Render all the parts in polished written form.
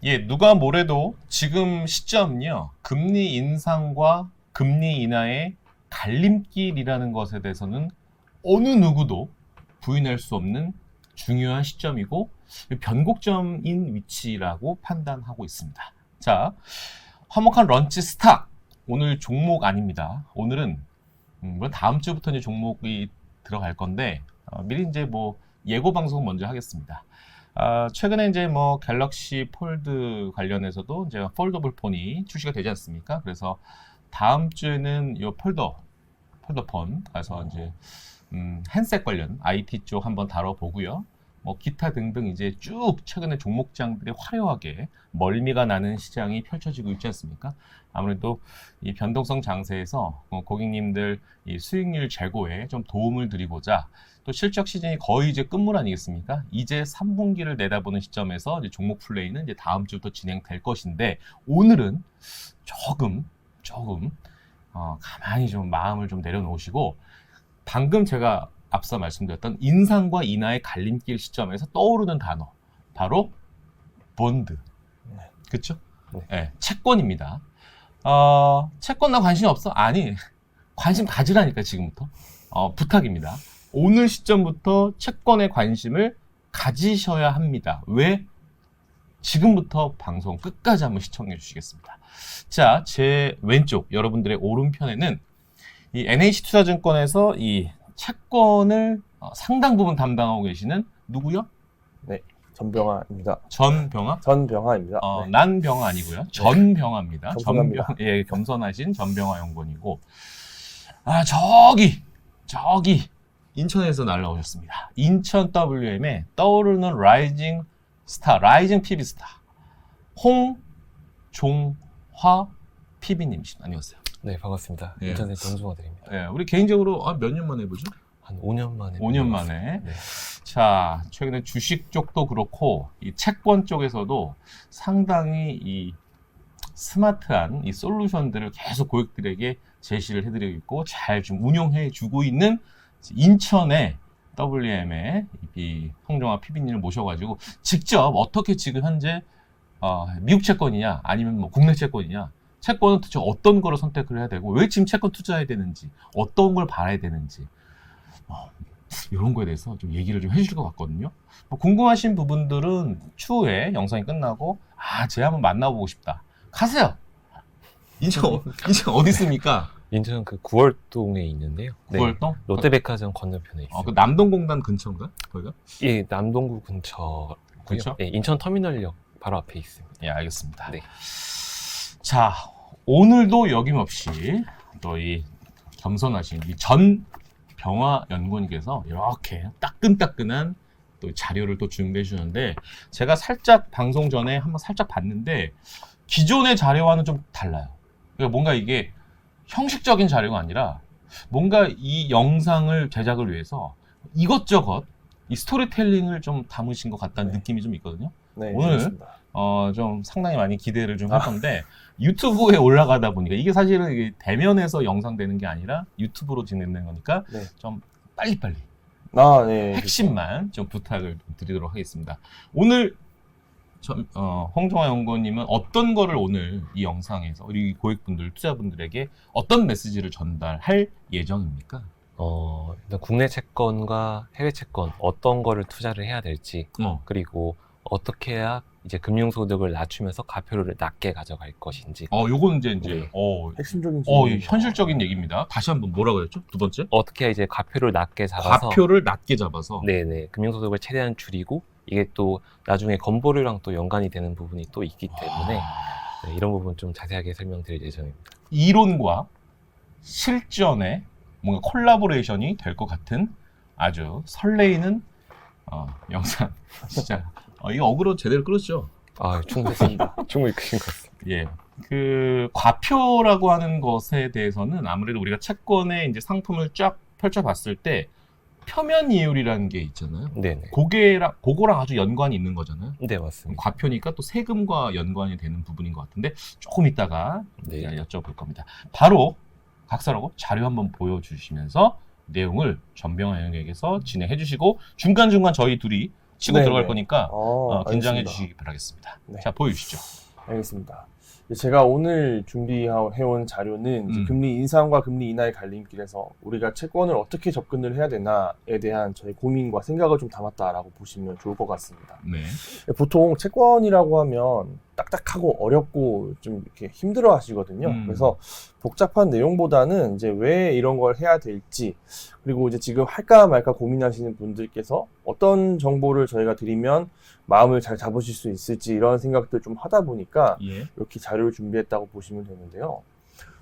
예, 누가 뭐래도 지금 시점은요, 금리 인상과 금리 인하의 갈림길이라는 것에 대해서는 어느 누구도 부인할 수 없는 중요한 시점이고 변곡점인 위치라고 판단하고 있습니다. 자, 화목한 런치 스탁. 오늘 종목 아닙니다. 오늘은 물론 다음 주부터 이제 종목이 들어갈 건데 미리 이제 뭐 예고 방송 먼저 하겠습니다. 최근에 이제 뭐 갤럭시 폴드 관련해서도 이제 폴더블 폰이 출시가 되지 않습니까? 그래서 다음 주에는 이 폴더폰 가서 이제 핸셋 관련 IT 쪽 한번 다뤄보고요. 뭐 기타 등등 이제 쭉 최근에 종목장들이 화려하게 멀미가 나는 시장이 펼쳐지고 있지 않습니까? 아무래도 이 변동성 장세에서 고객님들 이 수익률 제고에 좀 도움을 드리고자 또 실적 시즌이 거의 이제 끝물 아니겠습니까? 이제 3분기를 내다보는 시점에서 이제 종목 플레이는 이제 다음 주부터 진행될 것인데 오늘은 조금 가만히 좀 마음을 좀 내려놓으시고 방금 제가 앞서 말씀드렸던 인상과 인하의 갈림길 시점에서 떠오르는 단어 바로 본드. 그렇죠? 네, 채권입니다. 채권 나 관심 없어? 아니, 관심 가지라니까 지금부터. 부탁입니다. 오늘 시점부터 채권에 관심을 가지셔야 합니다. 왜? 지금부터 방송 끝까지 한번 시청해 주시겠습니다. 자, 제 왼쪽 여러분들의 오른편에는 이 NH투자증권에서 이 채권을 상당 부분 담당하고 계시는 누구요? 네, 전병아입니다. 전병아? 전병아입니다. 네. 난병아 아니고요. 전병아입니다. 겸손합니다. 예, 겸손하신 전병아 연구원이고. 저기 인천에서 날라오셨습니다. 인천 WM에 떠오르는 라이징 스타, 라이징 PB 스타 홍종화 PB님이십니다. 안녕하세요. 네, 반갑습니다. 예. 인천에 정중화드립니다. 예, 우리 개인적으로 몇 년 만에 보죠? 한 5년 만에. 5년 만에. 네. 자, 최근에 주식 쪽도 그렇고 이 채권 쪽에서도 상당히 이 스마트한 이 솔루션들을 계속 고객들에게 제시를 해드리고 있고 잘 좀 운용해 주고 있는 인천의 WM의 이 홍정화 PB님을 모셔가지고 직접 어떻게 지금 현재 미국 채권이냐 아니면 뭐 국내 채권이냐 채권은 도대체 어떤 거를 선택을 해야 되고 왜 지금 채권 투자해야 되는지 어떤 걸 봐야 되는지 이런 거에 대해서 좀 얘기를 좀 해주실 것 같거든요. 뭐 궁금하신 부분들은 추후에 영상이 끝나고 쟤 한번 만나보고 싶다. 가세요. 인천 어디 있습니까? 인천 그 구월동에 있는데요. 구월동? 네, 롯데백화점 건너편에 있어요. 그 남동공단 근처인가? 거기가? 예, 남동구 근처고요. 그쵸? 예, 인천 터미널역 바로 앞에 있습니다. 예, 알겠습니다. 네. 자, 오늘도 여김없이 또 이 겸손하신 이 전병화 연구원께서 이렇게 따끈따끈한 또 자료를 또 준비해 주셨는데 제가 살짝 방송 전에 한번 살짝 봤는데 기존의 자료와는 좀 달라요. 그러니까 뭔가 이게 형식적인 자료가 아니라 뭔가 이 영상을 제작을 위해서 이것저것 이 스토리텔링을 좀 담으신 것 같다는 네. 느낌이 좀 있거든요. 네, 오늘 그렇습니다. 좀 상당히 많이 기대를 좀 할 건데 유튜브에 올라가다 보니까 이게 사실은 이게 대면에서 영상 되는 게 아니라 유튜브로 진행되는 거니까 네. 좀 빨리빨리 네. 핵심만 좀 부탁을 드리도록 하겠습니다. 오늘 홍정화 연구원님은 어떤 거를 오늘 이 영상에서 우리 고객분들, 투자분들에게 어떤 메시지를 전달할 예정입니까? 일단 국내 채권과 해외 채권 어떤 거를 투자를 해야 될지 그리고 어떻게 해야 이제 금융소득을 낮추면서 가표를 낮게 가져갈 것인지. 요거는 이제 네. 핵심적인 현실적인 얘기입니다. 다시 한번 뭐라고 했죠? 두 번째? 어떻게 해야 이제 가표를 낮게 잡아서. 가표를 낮게 잡아서. 네네. 금융소득을 최대한 줄이고 이게 또 나중에 건보료랑 또 연관이 되는 부분이 또 있기 때문에 네, 이런 부분 좀 자세하게 설명드릴 예정입니다. 이론과 실전의 뭔가 콜라보레이션이 될 것 같은 아주 설레이는 영상. 진짜 이거 어그로 제대로 끌었죠? 충분했습니다. 충분히 크신 것 같습니다. 예. 그 과표라고 하는 것에 대해서는 아무래도 우리가 채권의 이제 상품을 쫙 펼쳐봤을 때 표면 이율이라는 게 있잖아요. 네네. 그거랑 아주 연관이 있는 거잖아요. 네, 맞습니다. 과표니까 또 세금과 연관이 되는 부분인 것 같은데 조금 이따가 네. 여쭤볼 겁니다. 바로 각설하고 자료 한번 보여주시면서 내용을 전병화 연구원에게서 진행해 주시고 중간중간 저희 둘이 치고 네, 들어갈 네. 거니까 긴장해 알겠습니다. 주시기 바라겠습니다. 네. 자, 보여주시죠. 알겠습니다. 제가 오늘 준비해온 자료는 이제 금리 인상과 금리 인하의 갈림길에서 우리가 채권을 어떻게 접근을 해야 되나에 대한 저의 고민과 생각을 좀 담았다라고 보시면 좋을 것 같습니다. 네. 보통 채권이라고 하면 딱딱하고 어렵고 좀 이렇게 힘들어 하시거든요. 그래서 복잡한 내용보다는 이제 왜 이런 걸 해야 될지, 그리고 이제 지금 할까 말까 고민하시는 분들께서 어떤 정보를 저희가 드리면 마음을 잘 잡으실 수 있을지 이런 생각들 좀 하다 보니까 예. 이렇게 자료를 준비했다고 보시면 되는데요.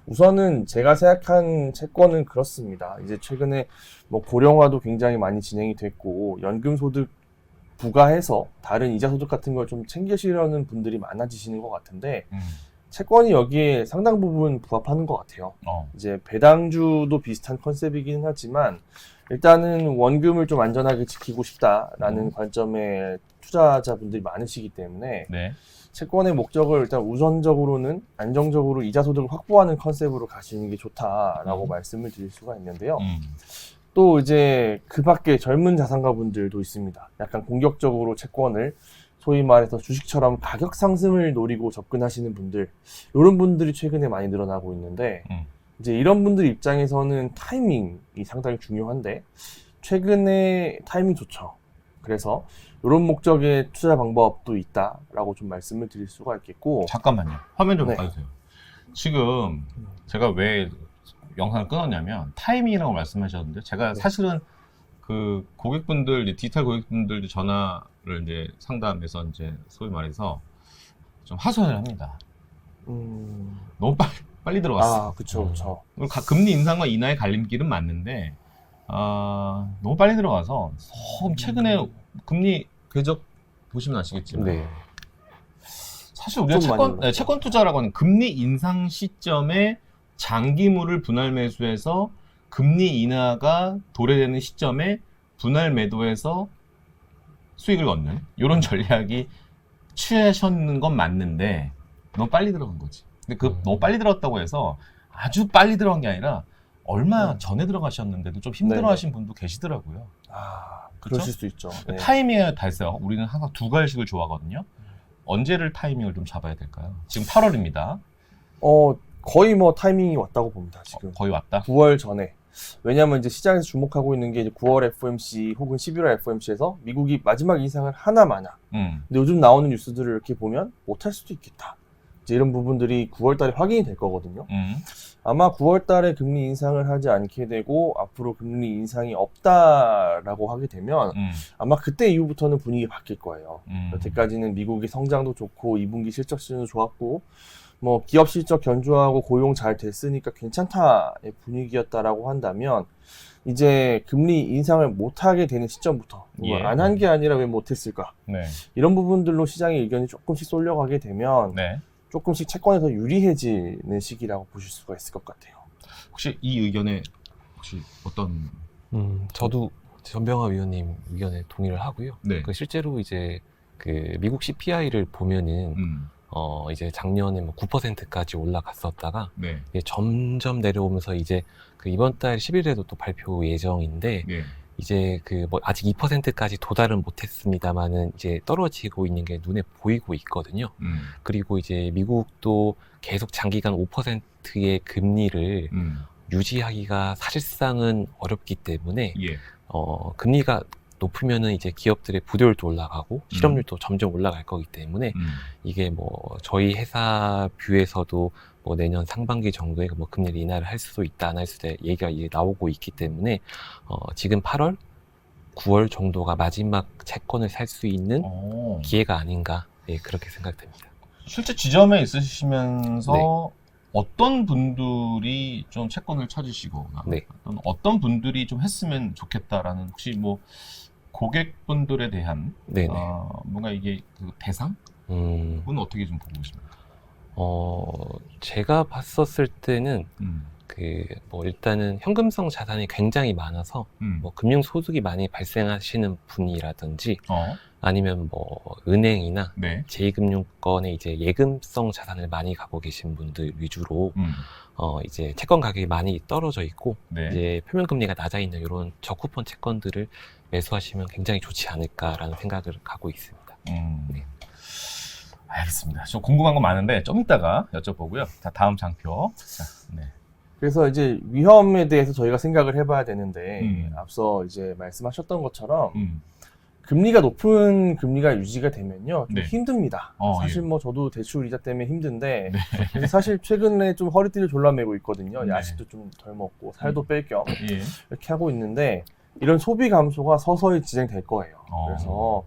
우선은 제가 생각한 채권은 그렇습니다. 이제 최근에 뭐 고령화도 굉장히 많이 진행이 됐고 연금소득 부과해서 다른 이자소득 같은 걸 좀 챙기시려는 분들이 많아지시는 것 같은데 채권이 여기에 상당 부분 부합하는 것 같아요. 이제 배당주도 비슷한 컨셉이긴 하지만 일단은 원금을 좀 안전하게 지키고 싶다라는 관점의 투자자분들이 많으시기 때문에 네. 채권의 목적을 일단 우선적으로는 안정적으로 이자소득을 확보하는 컨셉으로 가시는 게 좋다라고 말씀을 드릴 수가 있는데요. 또 이제 그 밖에 젊은 자산가분들도 있습니다. 약간 공격적으로 채권을 소위 말해서 주식처럼 가격 상승을 노리고 접근하시는 분들, 이런 분들이 최근에 많이 늘어나고 있는데 이제 이런 분들 입장에서는 타이밍이 상당히 중요한데 최근에 타이밍 좋죠. 그래서 이런 목적의 투자 방법도 있다라고 좀 말씀을 드릴 수가 있겠고. 잠깐만요. 화면 좀 네. 봐주세요. 지금 제가 왜 영상을 끊었냐면 타이밍이라고 말씀하셨는데 제가 사실은 그 고객분들, 디지털 고객분들 전화를 이제 상담해서 이제 소위 말해서 좀 하소연을 합니다. 너무 빨리 들어갔어. 아, 그쵸. 금리 인상과 인하의 갈림길은 맞는데 너무 빨리 들어가서 최근에 금리 궤적 보시면 아시겠지만 네. 사실 우리가 채권 투자라고 하는 금리 인상 시점에 장기물을 분할 매수해서 금리 인하가 도래되는 시점에 분할 매도해서 수익을 얻는 이런 전략이 취하셨는 건 맞는데 너무 빨리 들어간 거지. 근데 너무 빨리 들어갔다고 해서 아주 빨리 들어간 게 아니라 얼마 전에 들어가셨는데도 좀 힘들어하신 분도 계시더라고요. 그러실 수 있죠. 네. 타이밍에 다 있어요. 우리는 항상 두 가지씩을 좋아하거든요. 언제를 타이밍을 좀 잡아야 될까요? 지금 8월입니다. 거의 뭐 타이밍이 왔다고 봅니다. 지금 거의 왔다. 9월 전에. 왜냐하면 이제 시장에서 주목하고 있는 게 이제 9월 FOMC 혹은 11월 FOMC에서 미국이 마지막 인상을 하나 마나. 근데 요즘 나오는 뉴스들을 이렇게 보면 못할 수도 있겠다. 이제 이런 부분들이 9월 달에 확인이 될 거거든요. 아마 9월 달에 금리 인상을 하지 않게 되고 앞으로 금리 인상이 없다라고 하게 되면 아마 그때 이후부터는 분위기 바뀔 거예요. 여태까지는 미국의 성장도 좋고 2분기 실적 수준도 좋았고 뭐 기업 실적 견조하고 고용 잘 됐으니까 괜찮다의 분위기였다라고 한다면 이제 금리 인상을 못하게 되는 시점부터 안 한 게 아니라 왜 못했을까? 네. 이런 부분들로 시장의 의견이 조금씩 쏠려가게 되면 조금씩 채권에서 유리해지는 시기라고 보실 수가 있을 것 같아요. 혹시 이 의견에 어떤? 저도 전병화 위원님 의견에 동의를 하고요. 네. 실제로 이제 그 미국 CPI를 보면은 이제 작년에 뭐 9%까지 올라갔었다가 이제 점점 내려오면서 이제 그 이번 달 10일에도 또 발표 예정인데 이제 그 뭐 아직 2%까지 도달은 못했습니다만은 이제 떨어지고 있는 게 눈에 보이고 있거든요. 그리고 이제 미국도 계속 장기간 5%의 금리를 유지하기가 사실상은 어렵기 때문에 금리가 높으면은 이제 기업들의 부도율도 올라가고 실업률도 점점 올라갈 거기 때문에 이게 뭐 저희 회사 뷰에서도 뭐 내년 상반기 정도에 뭐 금리 인하를 할 수도 있다 안 할 수도 있다 얘기가 이제 나오고 있기 때문에 지금 8월, 9월 정도가 마지막 채권을 살 수 있는 기회가 아닌가 그렇게 생각됩니다. 실제 지점에 있으시면서 어떤 분들이 좀 채권을 찾으시거나 어떤 분들이 좀 했으면 좋겠다라는 혹시 뭐 고객분들에 대한 뭔가 이게 그 대상은 어떻게 좀 보고 계십니까? 제가 봤었을 때는 뭐 일단은 현금성 자산이 굉장히 많아서 뭐 금융 소득이 많이 발생하시는 분이라든지 아니면 뭐 은행이나 네. 제2금융권에 이제 예금성 자산을 많이 갖고 계신 분들 위주로 이제 채권 가격이 많이 떨어져 있고 네. 이제 표면금리가 낮아 있는 이런 저쿠폰 채권들을 매수하시면 굉장히 좋지 않을까라는 생각을 갖고 있습니다. 네. 알겠습니다. 좀 궁금한 거 많은데 좀 이따가 여쭤보고요. 자, 다음 장표. 자, 네. 그래서 이제 위험에 대해서 저희가 생각을 해봐야 되는데 앞서 이제 말씀하셨던 것처럼 금리가 높은 금리가 유지가 되면요 좀 네. 힘듭니다. 사실 예. 뭐 저도 대출 이자 때문에 힘든데 네. 그래서 사실 최근에 좀 허리띠를 졸라매고 있거든요. 네. 야식도 좀 덜 먹고 살도 뺄 겸 예. 이렇게 하고 있는데 이런 소비 감소가 서서히 진행될 거예요. 그래서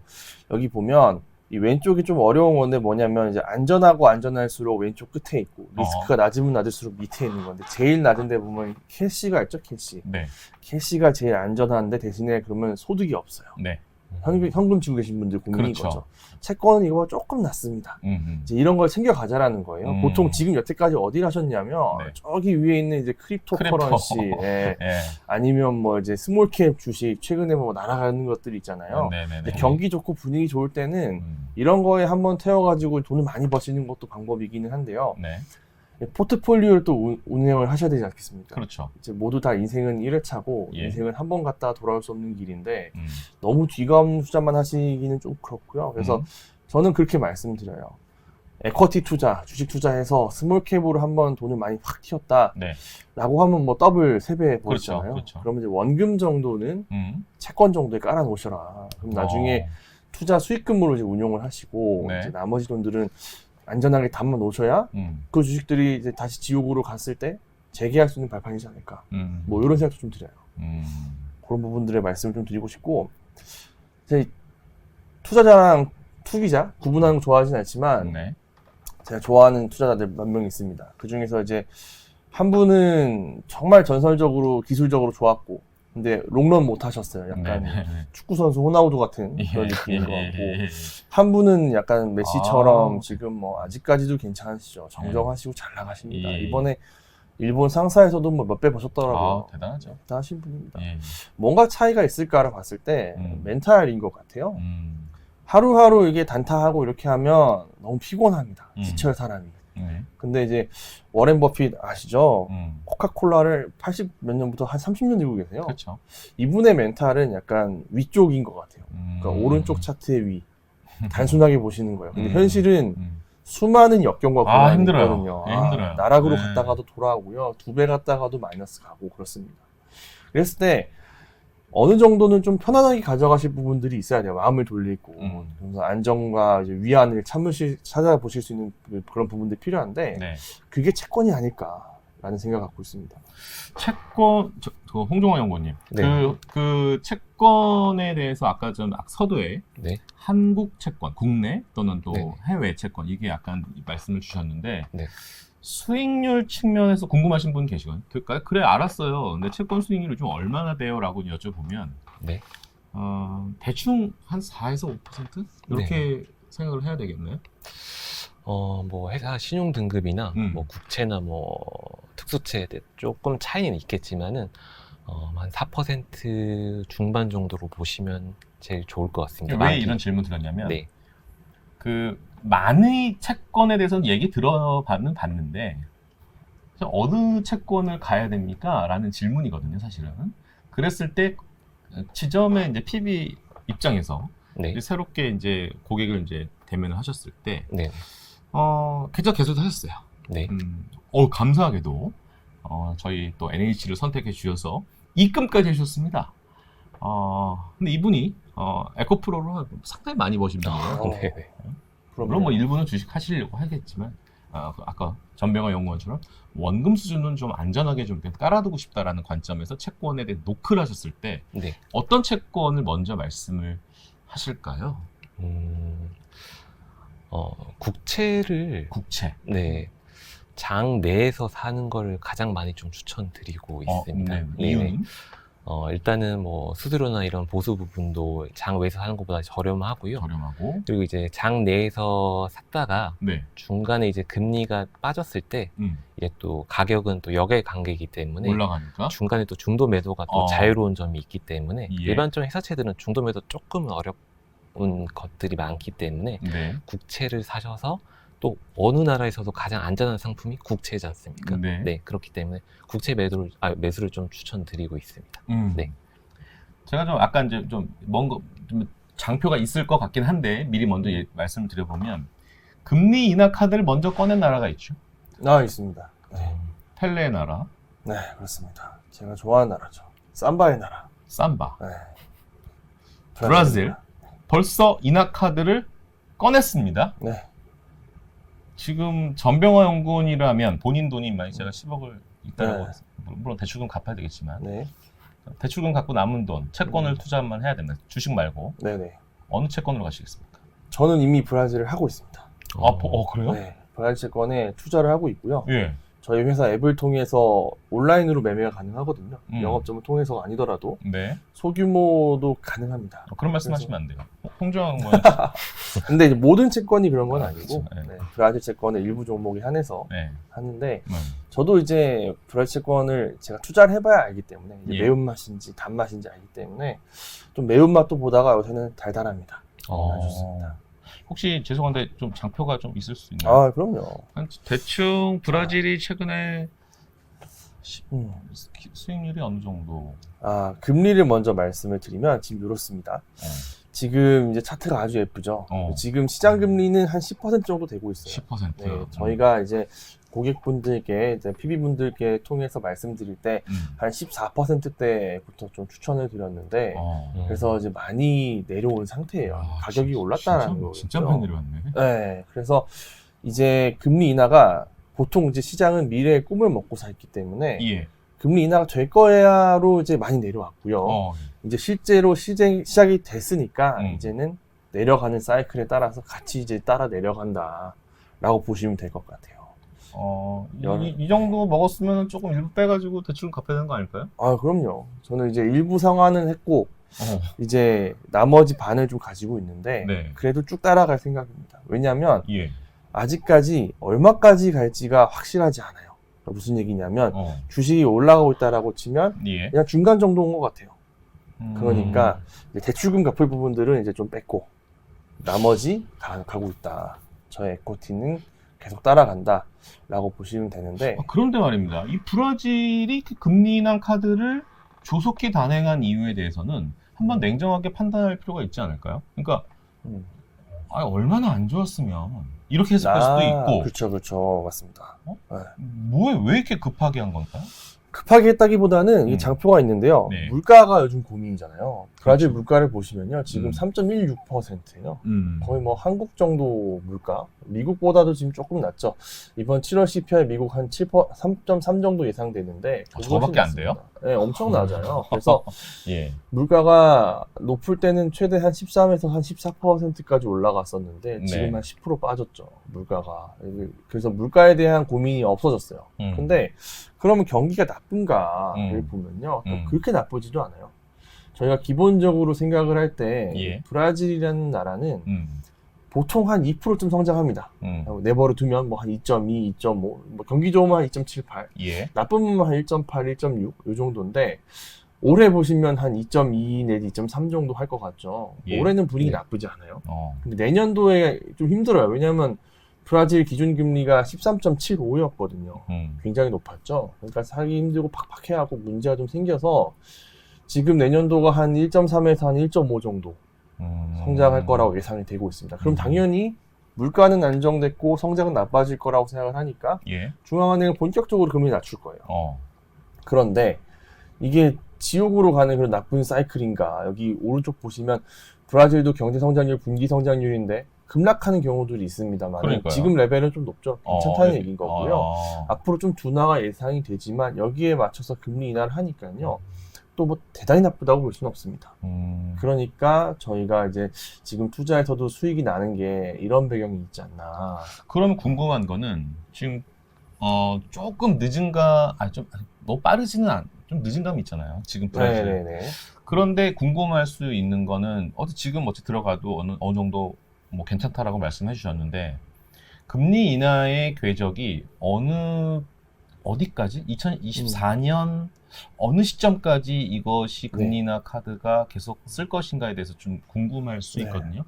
여기 보면 이 왼쪽이 좀 어려운 건데 뭐냐면 이제 안전하고 안전할수록 왼쪽 끝에 있고 리스크가 낮으면 낮을수록 밑에 있는 건데 제일 낮은 데 보면 캐시가 있죠. 캐시. 네. 캐시가 제일 안전한데 대신에 그러면 소득이 없어요. 네. 현금 지고 계신 분들 고민인 그렇죠. 거죠. 채권은 이거보다 조금 낮습니다. 이제 이런 걸 챙겨 가자라는 거예요. 보통 지금 여태까지 어디를 하셨냐면 네. 저기 위에 있는 이제 크립토 커런시, 예. 아니면 뭐 이제 스몰캡 주식 최근에 뭐 날아가는 것들이 있잖아요. 근데 경기 좋고 분위기 좋을 때는 이런 거에 한번 태워가지고 돈을 많이 버시는 것도 방법이기는 한데요. 네. 포트폴리오를 또 운영을 하셔야 되지 않겠습니까? 그렇죠. 이제 모두 다 인생은 1회차고 예. 인생은 한 번 갔다 돌아올 수 없는 길인데 너무 뒤가 없는 투자만 하시기는 좀 그렇고요. 그래서 저는 그렇게 말씀드려요. 에쿼티 투자, 주식 투자해서 스몰캡으로 한번 돈을 많이 확 튀었다 네. 라고 하면 뭐 더블 3배 벌었잖아요. 그렇죠. 그렇죠. 그러면 이제 원금 정도는 채권 정도에 깔아 놓으셔라. 그럼 나중에 투자 수익금으로 이제 운용을 하시고 네. 이제 나머지 돈들은 안전하게 담아 놓으셔야 그 주식들이 이제 다시 지옥으로 갔을 때 재계할 수 있는 발판이지 않을까. 뭐 이런 생각도 좀 드려요. 그런 부분들의 말씀을 좀 드리고 싶고, 제 투자자랑 투기자 구분하는 거 좋아하진 않지만 네. 제가 좋아하는 투자자들 몇 명 있습니다. 그 중에서 이제 한 분은 정말 전설적으로 기술적으로 좋았고, 근데 롱런 못 하셨어요. 약간 축구 선수 호나우두 같은 그런 느낌인 것 같고, 한 분은 약간 메시처럼 지금 뭐 아직까지도 괜찮으시죠. 정정하시고 잘 나가십니다. 이번에 일본 상사에서도 뭐 몇 배 버셨더라고요. 대단하죠. 대단하신 분입니다. 뭔가 차이가 있을까를 봤을 때 멘탈인 것 같아요. 하루하루 이게 단타하고 이렇게 하면 너무 피곤합니다. 지쳐요, 사람이. 근데 이제 워렌 버핏 아시죠? 코카콜라를 80 몇 년부터 한 30년 들고 계세요. 그렇죠. 이분의 멘탈은 약간 위쪽인 것 같아요. 그러니까 오른쪽 차트의 위. 단순하게 보시는 거예요. 근데 현실은 수많은 역경과 고난이 있거든요. 힘들어요. 나락으로 갔다가도 돌아오고요. 2배 갔다가도 마이너스 가고 그렇습니다. 그랬을 때 어느 정도는 좀 편안하게 가져가실 부분들이 있어야 돼요. 마음을 돌리고 그래서 안정과 이제 위안을 찾아보실 수 있는 그런 부분들이 필요한데 그게 채권이 아닐까라는 생각을 갖고 있습니다. 채권, 홍종화 연구원님, 네. 그 채권에 대해서 아까 전 서두에 네. 한국 채권, 국내 또는 또 네. 해외 채권 이게 약간 말씀을 주셨는데 네. 수익률 측면에서 궁금하신 분 계시거든요. 그래 알았어요. 근데 채권 수익률이 좀 얼마나 돼요? 라고 여쭤보면 네. 대충 한 4에서 5% 이렇게 생각을 해야 되겠나요? 뭐 회사 신용 등급이나 뭐 국채나 뭐 특수채에 조금 차이는 있겠지만은 한 4% 중반 정도로 보시면 제일 좋을 것 같습니다. 왜 이런 질문 드렸냐면 네. 그 많은 채권에 대해서는 얘기 봤는데 어느 채권을 가야 됩니까? 라는 질문이거든요, 사실은. 그랬을 때 지점의 이제 PB 입장에서 네. 이제 새롭게 이제 고객을 이제 대면을 하셨을 때 네. 계좌 개설도 하셨어요. 네. 감사하게도 저희 또 NH를 선택해 주셔서 입금까지 해주셨습니다. 근데 이분이 에코프로로 상당히 많이 버신 분이에요. 네. 물론 뭐 일부는 주식 하시려고 하겠지만 아까 전병호 연구원처럼 원금 수준은 좀 안전하게 좀 깔아두고 싶다라는 관점에서 채권에 대해 노크를 하셨을 때 네. 어떤 채권을 먼저 말씀을 하실까요? 국채. 네. 장 내에서 사는 거를 가장 많이 좀 추천드리고 있습니다. 이유는? 일단은 뭐 수수료나 이런 보수 부분도 장 외에서 사는 것보다 저렴하고요. 저렴하고. 그리고 이제 장 내에서 샀다가 네. 중간에 이제 금리가 빠졌을 때 이게 또 가격은 또 역의 관계이기 때문에 올라가니까. 중간에 또 중도 매도가 또 자유로운 점이 있기 때문에 예. 일반적인 회사채들은 중도 매도 조금 어려운 것들이 많기 때문에 네. 국채를 사셔서 또 어느 나라에서도 가장 안전한 상품이 국채지 않습니까? 네. 그렇기 때문에 국채 매수를 좀 추천드리고 있습니다. 네. 제가 좀 아까 이제 좀 장표가 있을 것 같긴 한데 미리 먼저 말씀을 드려보면 금리 인하 카드를 먼저 꺼낸 나라가 있죠. 있습니다. 네. 펠레의 나라. 네, 그렇습니다. 제가 좋아하는 나라죠. 삼바의 나라. 삼바. 네. 브라질. 벌써 인하 카드를 꺼냈습니다. 네. 지금 전병화 연구원이라면 본인 돈이 만약 제가 10억을 있다라고 물론 대출금 갚아야 되겠지만 네. 대출금 갖고 남은 돈 채권을 투자만 해야 됩니다. 주식 말고. 네네. 어느 채권으로 가시겠습니까? 저는 이미 브라질을 하고 있습니다. 그래요? 네. 브라질 채권에 투자를 하고 있고요. 예. 저희 회사 앱을 통해서 온라인으로 매매가 가능하거든요. 음. 영업점을 통해서가 아니더라도 네. 소규모도 가능합니다. 그런 말씀하시면 안 돼요. 홍정원 뭐 근데 이제 모든 채권이 그런 건 아니고 그렇죠. 네. 네, 브라질 채권의 일부 종목에 한해서 네. 하는데 저도 이제 브라질 채권을 제가 투자를 해봐야 알기 때문에 이제 예. 매운맛인지 단맛인지 알기 때문에 좀 매운맛도 보다가 요새는 달달합니다. 아주 좋습니다. 혹시 죄송한데 좀 장표가 좀 있을 수 있나요? 그럼요. 대충 브라질이 최근에 수익률이 어느 정도? 금리를 먼저 말씀을 드리면 지금 이렇습니다. 지금 이제 차트가 아주 예쁘죠. 지금 시장 금리는 한 10% 정도 되고 있어요. 10%. 네, 저희가 이제 고객분들께, 이제 PB분들께 통해서 말씀드릴 때 한 14%대부터 좀 추천을 드렸는데, 그래서 이제 많이 내려온 상태예요. 가격이 올랐다는 거죠. 진짜 많이 내려왔네. 네, 그래서 이제 금리 인하가 보통 이제 시장은 미래의 꿈을 먹고 살기 때문에 예. 금리 인하가 될 거야로 이제 많이 내려왔고요. 이제 실제로 시작이 됐으니까 이제는 내려가는 사이클에 따라서 같이 이제 따라 내려간다라고 보시면 될 것 같아요. 이 정도 먹었으면 조금 일부 빼가지고 대출금 갚아야 되는 거 아닐까요? 그럼요. 저는 이제 일부 상환은 했고 이제 나머지 반을 좀 가지고 있는데 그래도 쭉 따라갈 생각입니다. 왜냐하면 아직까지 얼마까지 갈지가 확실하지 않아요. 무슨 얘기냐면 주식이 올라가고 있다라고 치면 그냥 중간 정도인 것 같아요. 그러니까 대출금 갚을 부분들은 이제 좀 뺐고 나머지 가고 있다. 저의 에코티는 계속 따라간다 라고 보시면 되는데 그런데 말입니다. 이 브라질이 그 금리 인하 카드를 조속히 단행한 이유에 대해서는 한번 냉정하게 판단할 필요가 있지 않을까요? 그러니까 얼마나 안 좋았으면 이렇게 해석할 수도 있고. 그렇죠. 맞습니다. 왜 이렇게 급하게 한 건가요? 급하게 했다기보다는 이 장표가 있는데요. 물가가 요즘 고민이잖아요. 브라질 물가를 보시면요. 지금 3.16%예요. 거의 뭐 한국 정도 물가. 미국보다도 지금 조금 낮죠. 이번 7월 CPI 미국 한 3.3 정도 예상되는데 저거밖에 안 돼요? 네, 엄청 낮아요. 그래서 물가가 높을 때는 최대 한 13에서 한 14%까지 올라갔었는데 지금 한 10% 빠졌죠. 물가가. 그래서 물가에 대한 고민이 없어졌어요. 근데 그러면 경기가 나쁜가를 보면요. 또 그렇게 나쁘지도 않아요. 저희가 기본적으로 생각을 할 때 브라질이라는 나라는 보통 한 2%쯤 성장합니다. 네버로 두면 뭐 한 2.2, 2.5, 뭐 경기 좋으면 한 2.78, 나쁘면 한 1.8, 1.6 요 정도인데 올해 보시면 한 2.2 내지 2.3 정도 할 것 같죠. 올해는 분위기 나쁘지 않아요. 근데 내년도에 좀 힘들어요. 왜냐하면 브라질 기준금리가 13.75였거든요. 굉장히 높았죠. 그러니까 사기 힘들고 팍팍해 하고 문제가 좀 생겨서 지금 내년도가 한 1.3에서 한 1.5 정도 성장할 거라고 예상이 되고 있습니다. 그럼 당연히 물가는 안정됐고 성장은 나빠질 거라고 생각을 하니까 중앙은행은 본격적으로 금리 낮출 거예요. 그런데 이게 지옥으로 가는 그런 나쁜 사이클인가. 여기 오른쪽 보시면 브라질도 경제 성장률 분기 성장률인데 급락하는 경우들이 있습니다만 지금 레벨은 좀 높죠. 괜찮다는 얘기인 거고요. 앞으로 좀 둔화가 예상이 되지만 여기에 맞춰서 금리 인하를 하니까요. 또 뭐 대단히 나쁘다고 볼 수는 없습니다. 그러니까 저희가 이제 지금 투자에서도 수익이 나는 게 이런 배경이 있지 않나. 그러면 궁금한 거는 지금 조금 늦은가, 좀 너무 빠르지는 좀 늦은 감이 있잖아요. 지금 브라질. 네네네. 그런데 궁금할 수 있는 거는 지금 어찌 들어가도 어느 정도 뭐 괜찮다라고 말씀해 주셨는데 금리 인하의 궤적이 어디까지? 2024년 어느 시점까지 이것이 금리 인하 카드가 계속 쓸 것인가에 대해서 좀 궁금할 수 있거든요.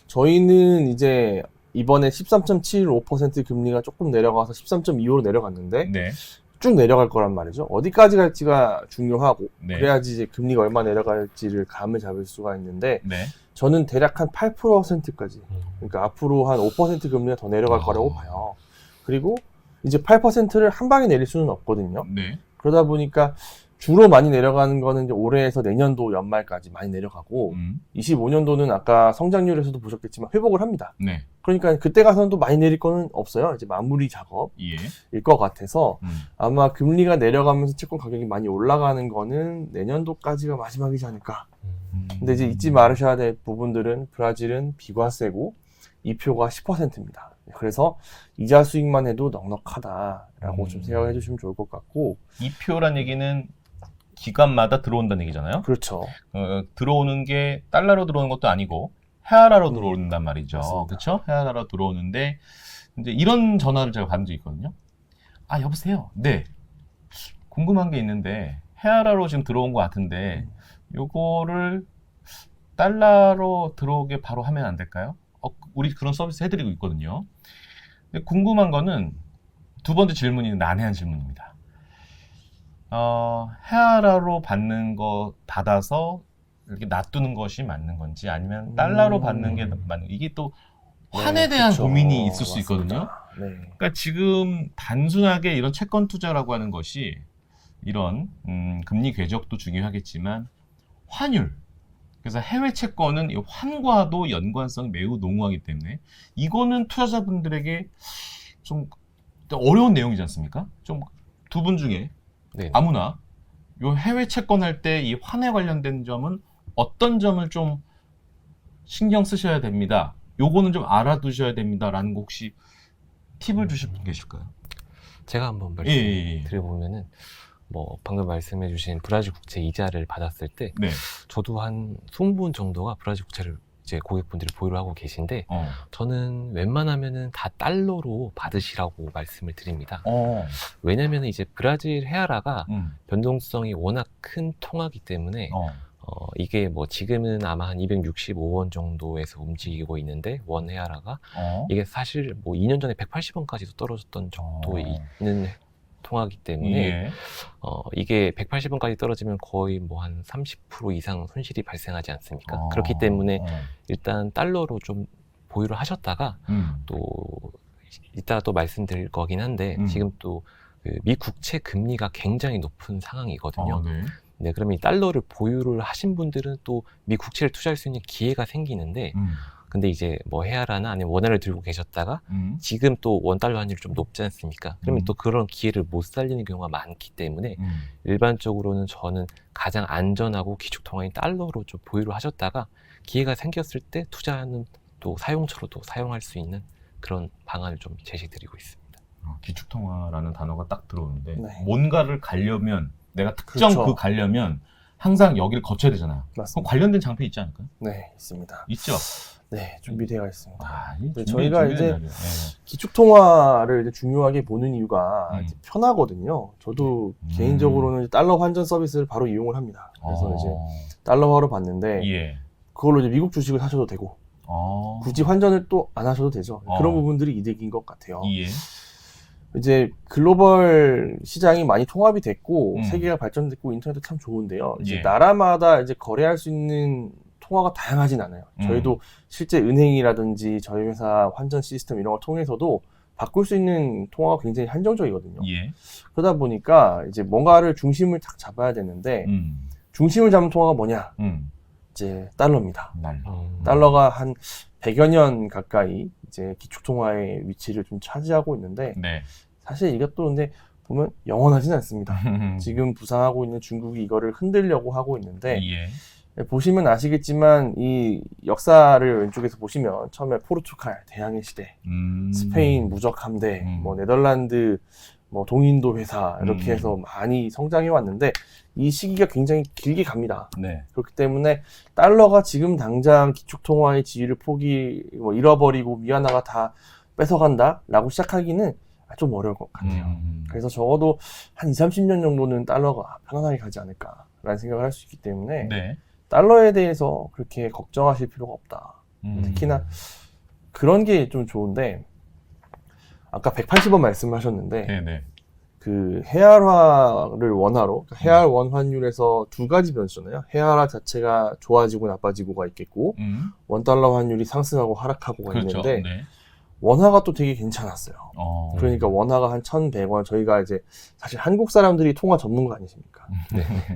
저희는 이제 이번에 13.75% 금리가 조금 내려가서 13.25로 내려갔는데 네. 쭉 내려갈 거란 말이죠. 어디까지 갈지가 중요하고 네. 그래야지 이제 금리가 얼마 내려갈지를 감을 잡을 수가 있는데 네. 저는 대략 한 8%까지 그러니까 앞으로 한 5% 금리가 더 내려갈 거라고 봐요. 그리고 이제 8%를 한 방에 내릴 수는 없거든요. 네. 그러다 보니까 주로 많이 내려가는 거는 이제 올해에서 내년도 연말까지 많이 내려가고 25년도는 아까 성장률에서도 보셨겠지만 회복을 합니다. 네. 그러니까 그때 가서는 또 많이 내릴 거는 없어요. 이제 마무리 작업일 것 같아서 아마 금리가 내려가면서 채권 가격이 많이 올라가는 거는 내년도까지가 마지막이지 않을까. 근데 이제 잊지 말으셔야 될 부분들은 브라질은 비과세고 이표가 10%입니다. 그래서 이자 수익만 해도 넉넉하다라고 좀 생각해 주시면 좋을 것 같고 이표란 얘기는 기간마다 들어온다는 얘기잖아요. 그렇죠. 들어오는 게 달러로 들어오는 것도 아니고 헤아라로 들어온단 말이죠. 맞습니다. 그렇죠? 헤아라로 들어오는데 이제 이런 전화를 제가 받은 적이 있거든요. 아, 여보세요. 네. 궁금한 게 있는데 헤아라로 지금 들어온 것 같은데 요거를 달러로 들어오게 바로 하면 안 될까요? 우리 그런 서비스 해드리고 있거든요. 근데 궁금한 거는 두 번째 질문이 난해한 질문입니다. 헤아라로 받는 거 받아서 이렇게 놔두는 것이 맞는 건지 아니면 달러로 받는 게 맞는 이게 또 환에 대한 그렇죠. 고민이 있을 수 있거든요. 네. 그러니까 지금 단순하게 이런 채권 투자라고 하는 것이 이런 금리 궤적도 중요하겠지만 환율 그래서 해외 채권은 이 환과도 연관성이 매우 농후하기 때문에 이거는 투자자분들에게 좀 어려운 내용이지 않습니까? 좀 두 분 중에 네. 아무나 요 해외 채권 할 때 이 환에 관련된 점은 어떤 점을 좀 신경 쓰셔야 됩니다. 요거는 좀 알아두셔야 됩니다라는 거 혹시 팁을 주실 분 계실까요? 제가 한번 말씀드려보면은 뭐 방금 말씀해주신 브라질 국채 이자를 받았을 때 네. 저도 한 20분 정도가 브라질 국채를 이제 고객분들이 보유를 하고 계신데 저는 웬만하면은 다 달러로 받으시라고 말씀을 드립니다. 왜냐면은 이제 브라질 헤아라가 변동성이 워낙 큰 통화기 때문에 이게 뭐 지금은 아마 한 265원 정도에서 움직이고 있는데 원 헤아라가 이게 사실 뭐 2년 전에 180원까지도 떨어졌던 적도 있는 통화기 때문에 이게 180원까지 떨어지면 거의 뭐 한 30% 이상 손실이 발생하지 않습니까? 그렇기 때문에 일단 달러로 좀 보유를 하셨다가 또 이따가 또 말씀드릴 거긴 한데 지금 또 그 미 국채 금리가 굉장히 높은 상황이거든요. 네, 그러면 이 달러를 보유를 하신 분들은 또 미 국채를 투자할 수 있는 기회가 생기는데 근데 이제 뭐 헤아라나 아니면 원화를 들고 계셨다가 지금 또 원달러 환율이 좀 높지 않습니까? 그러면 또 그런 기회를 못 살리는 경우가 많기 때문에 일반적으로는 저는 가장 안전하고 기축통화인 달러로 좀 보유를 하셨다가 기회가 생겼을 때 투자하는 또 사용처로도 사용할 수 있는 그런 방안을 좀 제시드리고 있습니다. 기축통화라는 단어가 딱 들어오는데 네. 뭔가를 가려면 내가 특정 그렇죠. 가려면 항상 여기를 거쳐야 되잖아요. 맞습니다. 그럼 관련된 장표 있지 않을까요? 네, 있습니다. 있죠. 네, 준비되어 있습니다. 네, 저희가 이제 기축통화를 이제 중요하게 보는 이유가 이제 편하거든요. 저도 개인적으로는 달러 환전 서비스를 바로 이용을 합니다. 그래서 이제 달러화로 받는데 그걸로 이제 미국 주식을 사셔도 되고 굳이 환전을 또 안 하셔도 되죠. 그런 부분들이 이득인 것 같아요. 이제 글로벌 시장이 많이 통합이 됐고 세계가 발전됐고 인터넷도 참 좋은데요. 이제 나라마다 이제 거래할 수 있는 통화가 다양하진 않아요. 저희도 실제 은행이라든지 저희 회사 환전 시스템 이런 걸 통해서도 바꿀 수 있는 통화가 굉장히 한정적이거든요. 그러다 보니까 이제 뭔가를 중심을 딱 잡아야 되는데 중심을 잡는 통화가 뭐냐? 이제 달러입니다. 달러가 한 100여 년 가까이 이제 기축통화의 위치를 좀 차지하고 있는데 사실 이것도 근데 보면 영원하진 않습니다. 지금 부상하고 있는 중국이 이거를 흔들려고 하고 있는데 보시면 아시겠지만 이 역사를 왼쪽에서 보시면 처음에 포르투갈 대항해 시대, 스페인 무적 함대, 뭐 네덜란드 뭐 동인도 회사 이렇게 해서 많이 성장해 왔는데 이 시기가 굉장히 길게 갑니다. 네. 그렇기 때문에 달러가 지금 당장 기축통화의 지위를 잃어버리고 위안화가 다 뺏어간다라고 시작하기는 좀 어려울 것 같아요. 그래서 적어도 한 20-30년 정도는 달러가 편안하게 가지 않을까라는 생각을 할 수 있기 때문에 네. 달러에 대해서 그렇게 걱정하실 필요가 없다. 특히나 그런 게 좀 좋은데 아까 180원 말씀하셨는데 네네. 그 헤알화를 원화로 헤알 원 환율에서 두 가지 변수잖아요. 헤알화 자체가 좋아지고 나빠지고가 있겠고 원달러 환율이 상승하고 하락하고가 그렇죠. 있는데 네. 원화가 또 되게 괜찮았어요. 그러니까 원화가 한 1,100원, 저희가 이제 사실 한국 사람들이 통화 전문가 아니십니까?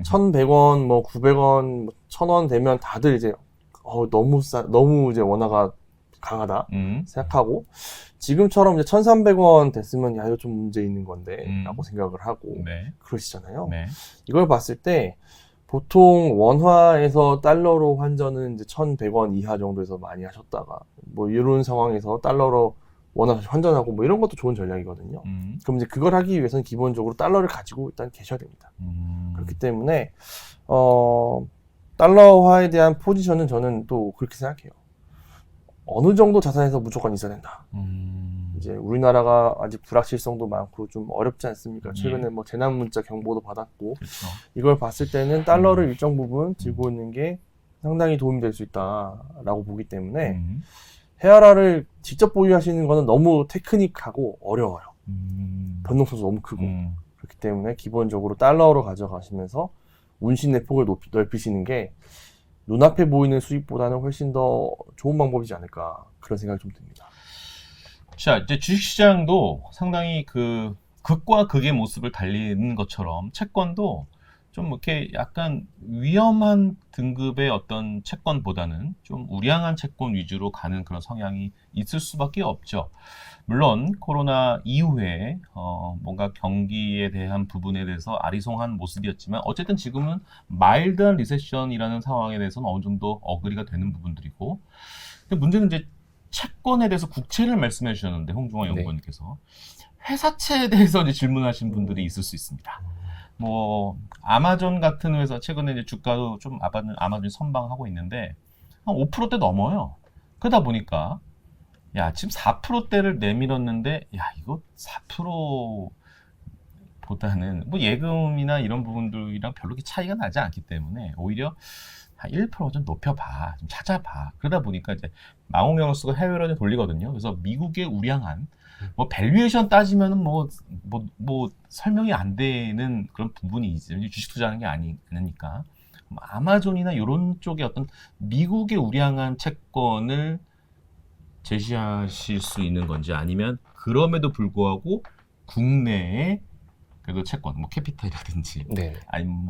1,100원, 뭐 900원, 뭐 1,000원 되면 다들 이제 너무 이제 원화가 강하다 생각하고 지금처럼 이제 1,300원 됐으면 야 이거 좀 문제 있는 건데 라고 생각을 하고 네. 그러시잖아요. 네. 이걸 봤을 때 보통 원화에서 달러로 환전은 이제 1,100원 이하 정도에서 많이 하셨다가 뭐 이런 상황에서 달러로 원화 환전하고 뭐 이런 것도 좋은 전략이거든요. 그럼 이제 그걸 하기 위해서는 기본적으로 달러를 가지고 일단 계셔야 됩니다. 그렇기 때문에 달러화에 대한 포지션은 저는 또 그렇게 생각해요. 어느 정도 자산에서 무조건 있어야 된다. 이제 우리나라가 아직 불확실성도 많고 좀 어렵지 않습니까? 최근에 뭐 재난 문자 경보도 받았고 그렇죠. 이걸 봤을 때는 달러를 일정 부분 들고 있는 게 상당히 도움이 될 수 있다라고 보기 때문에 헤아라를 직접 보유하시는 거는 너무 테크닉하고 어려워요. 변동성도 너무 크고 그렇기 때문에 기본적으로 달러로 가져가시면서 운신의 폭을 넓히시는 게 눈앞에 보이는 수익보다는 훨씬 더 좋은 방법이지 않을까 그런 생각이 좀 듭니다. 자, 이제 주식시장도 상당히 그 극과 극의 모습을 달리는 것처럼 채권도 좀 이렇게 약간 위험한 등급의 어떤 채권보다는 좀 우량한 채권 위주로 가는 그런 성향이 있을 수밖에 없죠. 물론 코로나 이후에 뭔가 경기에 대한 부분에 대해서 아리송한 모습이었지만 어쨌든 지금은 마일드한 리세션이라는 상황에 대해서는 어느 정도 어그리가 되는 부분들이고, 근데 문제는 이제 채권에 대해서 국채를 말씀해 주셨는데 홍종화 연구원님께서 회사채에 대해서 이제 질문하신 분들이 있을 수 있습니다. 뭐 아마존 같은 회사 최근에 이제 주가도 좀 아마존이 선방하고 있는데 한 5%대 넘어요. 그러다 보니까 야 지금 4%대를 내밀었는데 야 이거 4%보다는 뭐 예금이나 이런 부분들이랑 별로 차이가 나지 않기 때문에 오히려 한 1% 좀 높여봐, 좀 찾아봐. 그러다 보니까 이제 망원경을 쓰고 해외로 돌리거든요. 그래서 미국의 우량한 뭐 밸류에이션 따지면은 뭐 설명이 안 되는 그런 부분이 있어요. 주식 투자하는 게 아니니까. 아마존이나 이런 쪽의 어떤 미국의 우량한 채권을 제시하실 수 있는 건지 아니면 그럼에도 불구하고 국내에 그래도 채권, 뭐 캐피탈이라든지 아니면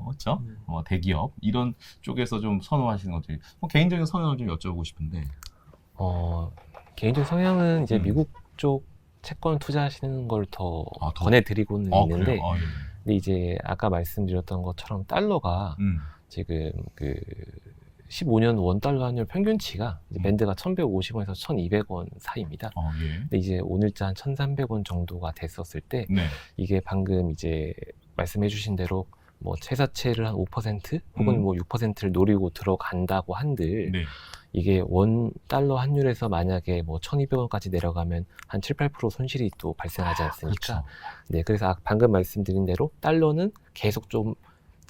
뭐 대기업 이런 쪽에서 좀 선호하시는 건지 뭐 개인적인 성향을 좀 여쭤보고 싶은데. 개인적 성향은 이제 미국 쪽 채권 투자하시는 걸 더 권해드리고는 있는데, 근데 이제 아까 말씀드렸던 것처럼 달러가 지금 그 15년 원달러 환율 평균치가 이제 밴드가 1,150원에서 1,200원 사이입니다. 근데 이제 오늘자 한 1,300원 정도가 됐었을 때 이게 방금 이제 말씀해주신 대로 뭐 회사채를 한 5% 혹은 뭐 6%를 노리고 들어간다고 한들 이게 원 달러 환율에서 만약에 뭐 1,200원까지 내려가면 한 7-8% 손실이 또 발생하지 않습니까? 네, 그래서 방금 말씀드린 대로 달러는 계속 좀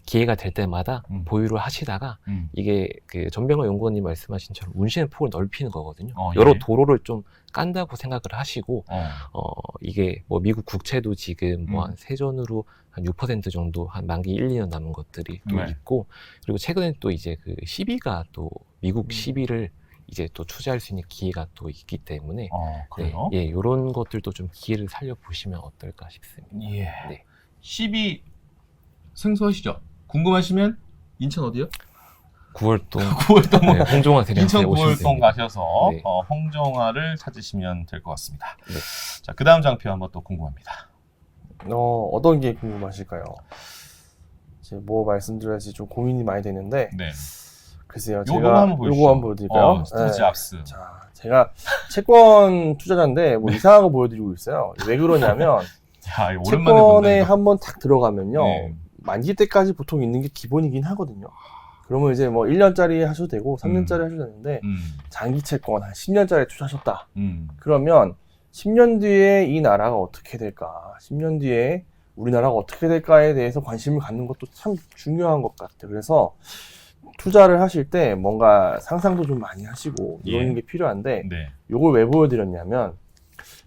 기회가 될 때마다 보유를 하시다가 이게 그 전병헌 연구원님 말씀하신처럼 운신의 폭을 넓히는 거거든요. 여러 도로를 좀 깐다고 생각을 하시고 이게 뭐 미국 국채도 지금 뭐 한 세전으로 한 6% 정도 한 만기 1-2년 남은 것들이 또 있고, 그리고 최근에 또 이제 그 시비가 또 미국 시비를 이제 또 투자할 수 있는 기회가 또 있기 때문에 그래요? 예, 이런 것들도 좀 기회를 살려 보시면 어떨까 싶습니다. 예. 시비 생소하시죠? 궁금하시면 인천 어디요? 9월동 네, 홍종화 대리한테 인천 오시면 9월동 됩니다. 가셔서 홍종화를 찾으시면 될 것 같습니다. 네. 자, 그 다음 장표 한번 또 궁금합니다. 어떤 게 궁금하실까요? 이제 뭐 말씀드려야지 좀 고민이 많이 되는데 글쎄요. 제가 요거 한번 보여드릴까요? 스티브 잡스. 자, 제가 채권 투자자인데 뭐 이상한 거 보여드리고 있어요. 왜 그러냐면 야, 이거 오랜만에 채권에 본다, 이거. 한번 탁 들어가면요. 네. 만기 때까지 보통 있는 게 기본이긴 하거든요. 그러면 이제 뭐 1년짜리 하셔도 되고 3년짜리 하셔도 되는데 장기 채권 한 10년짜리 투자하셨다. 그러면 10년 뒤에 이 나라가 어떻게 될까? 10년 뒤에 우리나라가 어떻게 될까에 대해서 관심을 갖는 것도 참 중요한 것 같아요. 그래서 투자를 하실 때 뭔가 상상도 좀 많이 하시고 이런 게 필요한데 네. 이걸 왜 보여드렸냐면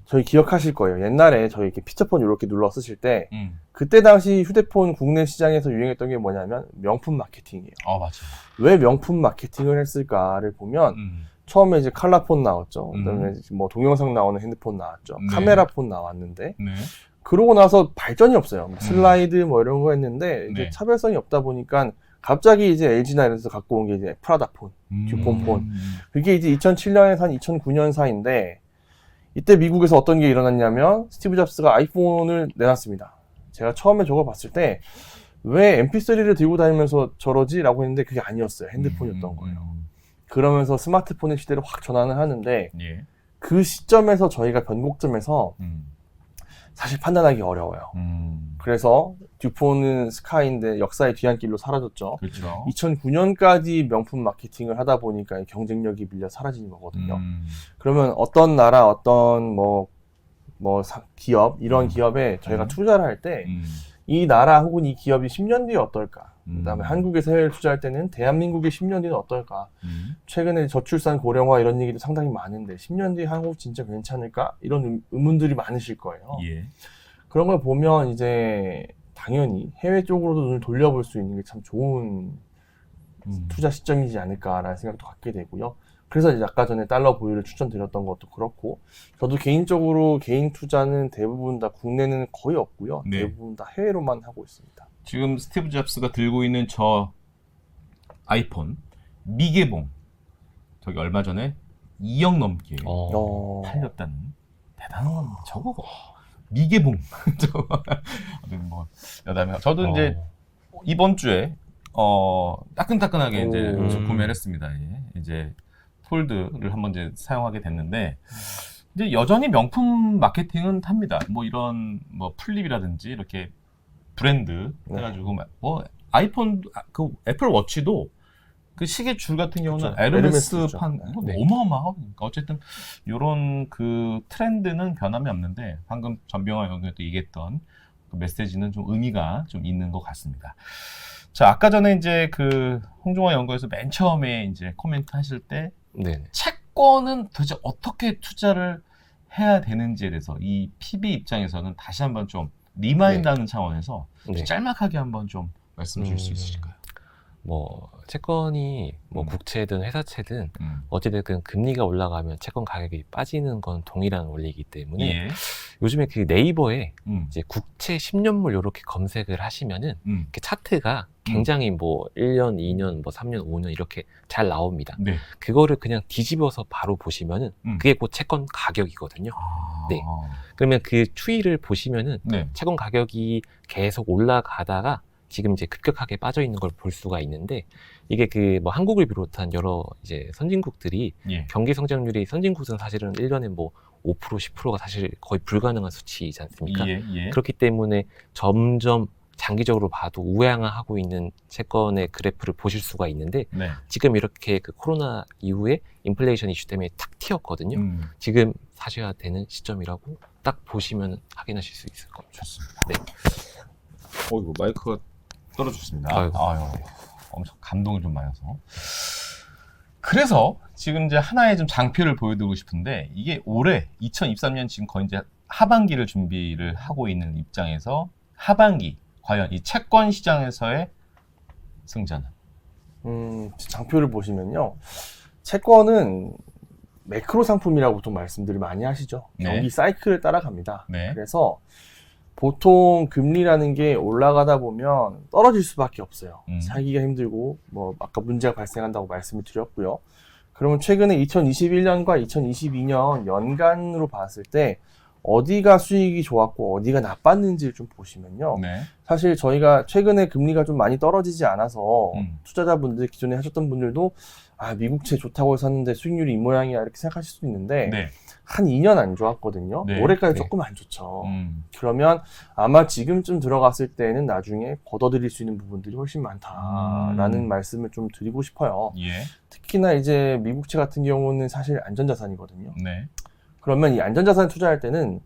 저희 기억하실 거예요. 옛날에 저희 이렇게 피처폰 이렇게 눌러 쓰실 때 그때 당시 휴대폰 국내 시장에서 유행했던 게 뭐냐면 명품 마케팅이에요. 맞아요. 왜 명품 마케팅을 했을까를 보면 처음에 이제 칼라폰 나왔죠. 그다음에 뭐 동영상 나오는 핸드폰 나왔죠. 네. 카메라폰 나왔는데 네. 그러고 나서 발전이 없어요. 슬라이드 뭐 이런 거 했는데 이제 네. 차별성이 없다 보니까 갑자기 이제 LG나 이런 데서 갖고 온 게 이제 프라다폰, 듀폰폰. 그게 이제 2007년에서 한 2009년 사이인데 이때 미국에서 어떤 게 일어났냐면 스티브 잡스가 아이폰을 내놨습니다. 제가 처음에 저걸 봤을 때 왜 MP3를 들고 다니면서 저러지? 라고 했는데 그게 아니었어요. 핸드폰이었던 거예요. 그러면서 스마트폰의 시대로 확 전환을 하는데 예. 그 시점에서 저희가 변곡점에서 사실 판단하기 어려워요. 그래서 듀폰은 스카이인데 역사의 뒤안길로 사라졌죠. 그렇죠. 2009년까지 명품 마케팅을 하다 보니까 경쟁력이 밀려 사라진 거거든요. 그러면 어떤 나라, 어떤 기업, 이런 기업에 저희가 투자를 할 때 이 나라 혹은 이 기업이 10년 뒤에 어떨까? 그다음에 한국에서 해외를 투자할 때는 대한민국의 10년 뒤는 어떨까? 최근에 저출산 고령화 이런 얘기도 상당히 많은데 10년 뒤에 한국 진짜 괜찮을까? 이런 의문들이 많으실 거예요. 예. 그런 걸 보면 이제 당연히 해외 쪽으로도 눈을 돌려볼 수 있는 게 참 좋은 투자 시점이지 않을까라는 생각도 갖게 되고요. 그래서 이제 아까 전에 달러 보유를 추천드렸던 것도 그렇고 저도 개인적으로 개인 투자는 대부분 다 국내는 거의 없고요. 네. 대부분 다 해외로만 하고 있습니다. 지금 스티브 잡스가 들고 있는 저 아이폰 미개봉 저기 얼마 전에 2억 넘게 팔렸다는 대단한 겁니다. 저거 미개봉. 뭐 여담에 저도 이제 이번 주에 따끈따끈하게 이제 구매를 했습니다. 예. 이제 폴드를 한번 이제 사용하게 됐는데 이제 여전히 명품 마케팅은 합니다. 뭐 이런 뭐 플립이라든지 이렇게 브랜드 해가지고 뭐 아이폰 그 애플 워치도 그 시계 줄 같은 경우는 그렇죠. 에르메스판 네. 어마어마하고 어쨌든 이런 그 트렌드는 변함이 없는데 방금 전병환 의원도 얘기했던 그 메시지는 좀 의미가 좀 있는 것 같습니다. 자, 아까 전에 이제 그 홍종화 연구에서 맨 처음에 이제 코멘트 하실 때 네. 채권은 도대체 어떻게 투자를 해야 되는지에 대해서 이 PB 입장에서는 다시 한번 좀 리마인드하는 차원에서 네. 짤막하게 한번 좀 말씀 주실 수 있으실까요? 뭐 채권이 뭐 국채든 회사채든 어찌됐든 금리가 올라가면 채권 가격이 빠지는 건 동일한 원리이기 때문에 예. 요즘에 그 네이버에 이제 국채 10년물 이렇게 검색을 하시면은 이렇게 차트가 굉장히 뭐 1년, 2년, 뭐 3년, 5년 이렇게 잘 나옵니다. 네. 그거를 그냥 뒤집어서 바로 보시면은 그게 곧 채권 가격이거든요. 네. 그러면 그 추이를 보시면은 네. 채권 가격이 계속 올라가다가 지금 이제 급격하게 빠져 있는 걸 볼 수가 있는데 이게 그 뭐 한국을 비롯한 여러 이제 선진국들이 예. 경기 성장률이 선진국은 사실은 1년에 뭐 5%, 10%가 사실 거의 불가능한 수치이지 않습니까? 예. 예. 그렇기 때문에 점점 장기적으로 봐도 우량화하고 있는 채권의 그래프를 보실 수가 있는데 네. 지금 이렇게 그 코로나 이후에 인플레이션 이슈 때문에 탁 튀었거든요. 지금 사셔야 되는 시점이라고 딱 보시면 확인하실 수 있을 겁니다. 좋습니다. 네. 이거 마이크가 떨어졌습니다. 아이고. 엄청 감동이 좀 많아서. 그래서 지금 이제 하나의 좀 장표를 보여드리고 싶은데 이게 올해 2023년 지금 거의 이제 하반기를 준비를 하고 있는 입장에서 하반기 과연 이 채권 시장에서의 승자는? 장표를 보시면요. 채권은 매크로 상품이라고 보통 말씀들을 많이 하시죠. 네. 경기 사이클을 따라갑니다. 네. 그래서 보통 금리라는 게 올라가다 보면 떨어질 수밖에 없어요. 사기가 힘들고 뭐 아까 문제가 발생한다고 말씀을 드렸고요. 그러면 최근에 2021년과 2022년 연간으로 봤을 때 어디가 수익이 좋았고 어디가 나빴는지를 좀 보시면요. 네. 사실 저희가 최근에 금리가 좀 많이 떨어지지 않아서 투자자분들 기존에 하셨던 분들도 미국채 좋다고 샀는데 수익률이 이 모양이야 이렇게 생각하실 수도 있는데 네. 한 2년 안 좋았거든요. 네. 올해까지 네. 조금 안 좋죠. 그러면 아마 지금쯤 들어갔을 때는 나중에 걷어들일 수 있는 부분들이 훨씬 많다라는 말씀을 좀 드리고 싶어요. 예. 특히나 이제 미국채 같은 경우는 사실 안전자산이거든요. 네. 그러면 이 안전자산 투자할 때는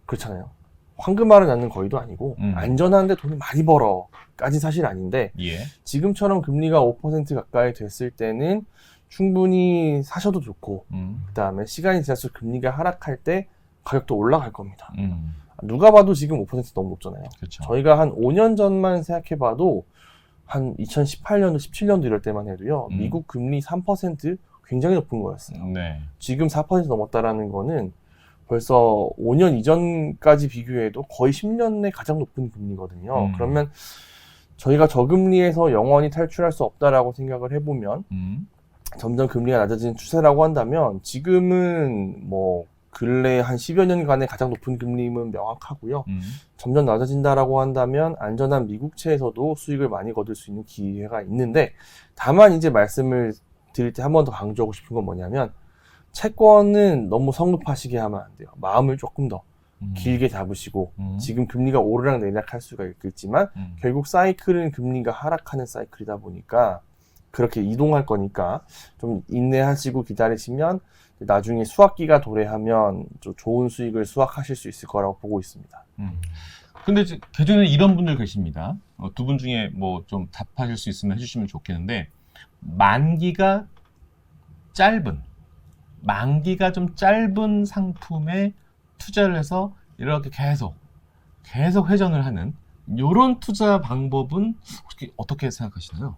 그렇잖아요. 황금알을 낳는 거의도 아니고 안전한데 돈을 많이 벌어까지 사실 아닌데 예. 지금처럼 금리가 5% 가까이 됐을 때는 충분히 사셔도 좋고 그다음에 시간이 지날수록 금리가 하락할 때 가격도 올라갈 겁니다. 누가 봐도 지금 5% 너무 높잖아요. 그렇죠. 저희가 한 5년 전만 생각해봐도 한 2018년도, 17년도 이럴 때만 해도요. 미국 금리 3% 굉장히 높은 거였어요. 네. 지금 4% 넘었다라는 거는 벌써 5년 이전까지 비교해도 거의 10년 내 가장 높은 금리거든요. 그러면 저희가 저금리에서 영원히 탈출할 수 없다라고 생각을 해보면 점점 금리가 낮아지는 추세라고 한다면 지금은 뭐 근래 한 10여 년간의 가장 높은 금리임은 명확하고요. 점점 낮아진다라고 한다면 안전한 미국채에서도 수익을 많이 거둘 수 있는 기회가 있는데 다만 이제 말씀을 드릴 때 한 번 더 강조하고 싶은 건 뭐냐면 채권은 너무 성급하시게 하면 안 돼요. 마음을 조금 더 길게 잡으시고 지금 금리가 오르락 내리락 할 수가 있겠지만 결국 사이클은 금리가 하락하는 사이클이다 보니까 그렇게 이동할 거니까 좀 인내하시고 기다리시면 나중에 수확기가 도래하면 좀 좋은 수익을 수확하실 수 있을 거라고 보고 있습니다. 근데 개중에는 이런 분들 계십니다. 두 분 중에 뭐 좀 답하실 수 있으면 해주시면 좋겠는데 만기가 좀 짧은 상품에 투자를 해서 이렇게 계속 회전을 하는 이런 투자 방법은 어떻게 생각하시나요?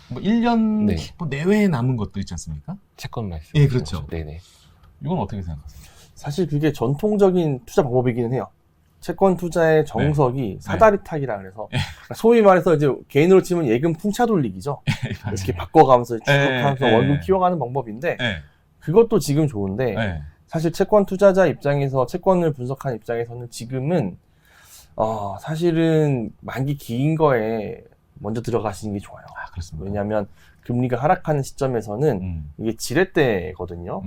뭐 1년 네. 뭐 내외에 남은 것도 있지 않습니까? 채권 말씀. 예, 그렇죠. 네네. 이건 어떻게 생각하세요? 사실 그게 전통적인 투자 방법이기는 해요. 채권 투자의 정석이 사다리타기라 그래서 소위 말해서 이제 개인으로 치면 예금 풍차 돌리기죠. 이렇게 바꿔가면서 쭉 하면서 원금 키워가는 방법인데 그것도 지금 좋은데 사실 채권 투자자 입장에서 채권을 분석한 입장에서는 지금은 사실은 만기 긴 거에 먼저 들어가시는 게 좋아요. 아, 그렇습니다. 왜냐하면 금리가 하락하는 시점에서는 이게 지렛대거든요.